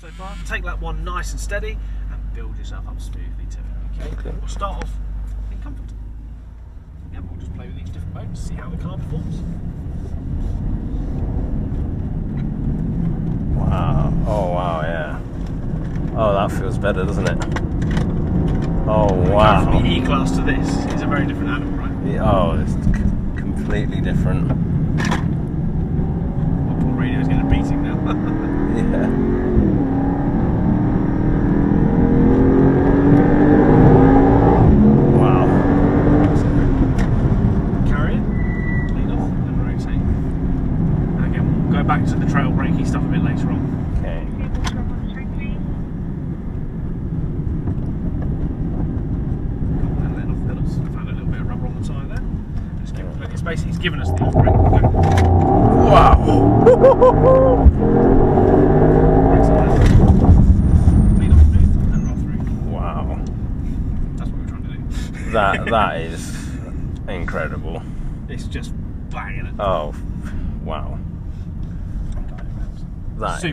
so far. Take that one nice and steady and build yourself up smoothly to it. Okay? We'll start off in comfort. Yeah, we'll just play with each different modes, see how the car performs. Wow. Oh wow, yeah. Oh, that feels better, doesn't it? Oh wow. From the E-Class to this is a very different animal, right? Yeah, oh, it's completely different. My poor radio's getting a beating now. Yeah. Wow. Carry it, lead off, and rotate. And again, we'll go back to the trail brakey stuff a bit later on. Okay. Basically, he's given us the off-brake. Wow! Wow. That's what we're trying to do. That is incredible. It's just banging it. Oh, wow. That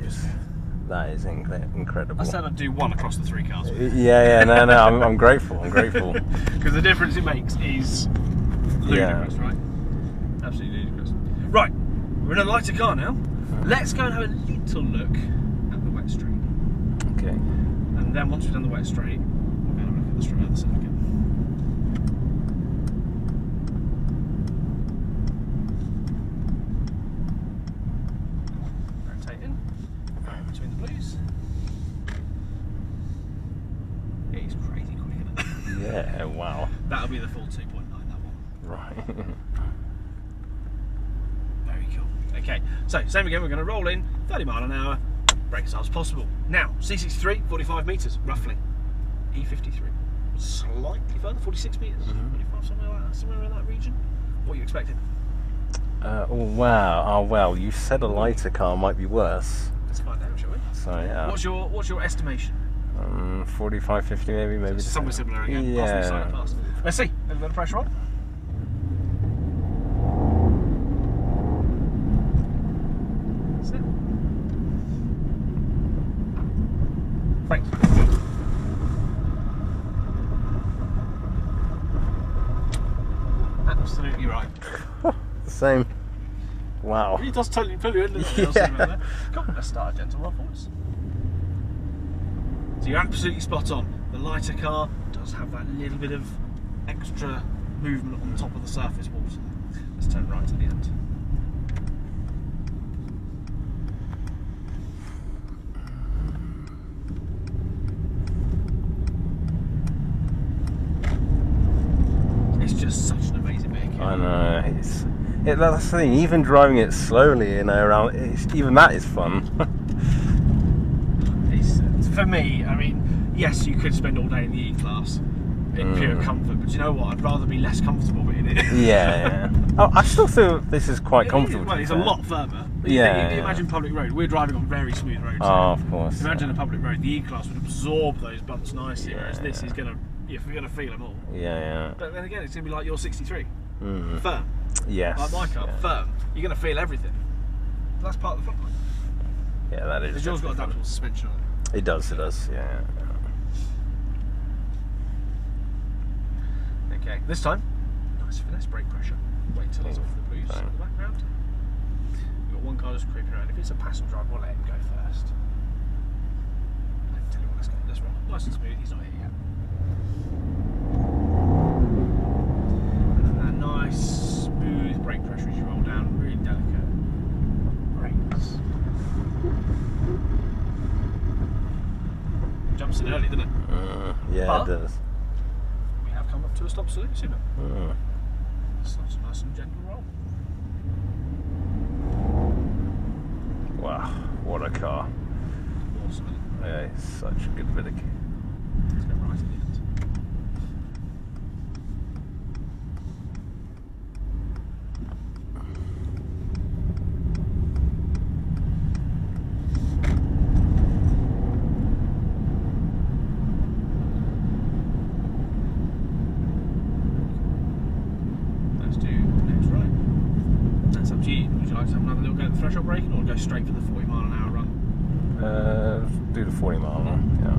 is incredible. I said I'd do one across the three cars. Yeah, no, I'm grateful. I'm grateful. Because the difference it makes is ludicrous, right? Absolutely ludicrous. Right, we're in a lighter car now. Let's go and have a little look at the wet straight. Okay. And then once we've done the wet straight, we're going to look at the straight other side again. Rotate in, between the blues. It's crazy quick, isn't it? Yeah, wow. That'll be the full 2.9, that one. Right. Very cool. Okay, so same again, we're going to roll in 30 mile an hour, brake as hard as possible. Now, C63, 45 metres, roughly. E53, slightly further, 46 metres, 45, somewhere in that region. What are you expecting? Oh wow. Oh well, you said a lighter car might be worse. Let's find out, shall we? So yeah. What's your estimation? 45, 50 maybe. Somewhere similar again, Yeah. possibly slightly past. Let's see, a little bit of pressure on. That's it. Thanks. Absolutely right. Same. Wow. It does totally pull you in, doesn't it? Yeah. Cool, let's start a gentle roll forwards. So you're absolutely spot on. The lighter car does have that little bit of extra movement on top of the surface water. Let's turn right to the end. It's just such an amazing vehicle. I know. That's the thing. Even driving it slowly, around, even that is fun. For me, I mean, yes, you could spend all day in the E-Class in pure comfort, but you know what? I'd rather be less comfortable in it. Yeah. Oh, I still feel this is quite comfortable. Well, it's a lot firmer. Yeah. You imagine public road. We're driving on very smooth roads. Oh, of course. Imagine a public road. The E-Class would absorb those bumps nicely, whereas this is gonna, you're gonna feel them all. Yeah. But then again, it's gonna be like your 63, firm. Yes. Like my car, firm. You're gonna feel everything. That's part of the fun. Yeah, that is. Because yours got adaptable suspension on it. It does, yeah. Okay, this time, nice finesse brake pressure. Wait till he's off the blues in the background. We've got one car just creeping around. If it's a passenger driver, we'll let him go first. Tell you what, let's roll. Nice and smooth, he's not here yet. And then that nice, smooth brake pressure as you roll down, really delicate brakes. Jumps in early, doesn't it? Yeah, but it does. We have come up to a stop salute soon. It's such a nice and gentle roll. Wow, what a car. Awesome, isn't it? Yeah, it's such a good bit of kit. Let's go right at the end. Threshold braking, or go straight for the 40 mile an hour run? Do do the 40 mile one. Yeah.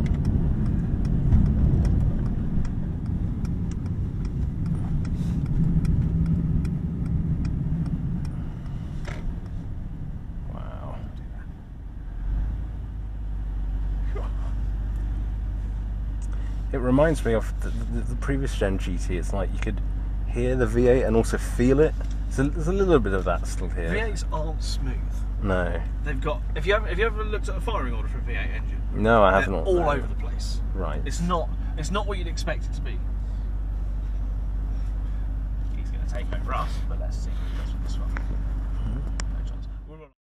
Wow. It reminds me of the previous gen GT. It's like you could hear the V8 and also feel it. So there's a little bit of that still here. V8s aren't smooth. No. They've got. Have you ever looked at a firing order for a V8 engine? No, I haven't. They're all over the place. Right. It's not what you'd expect it to be. He's going to take over us, but let's see what he does with this one.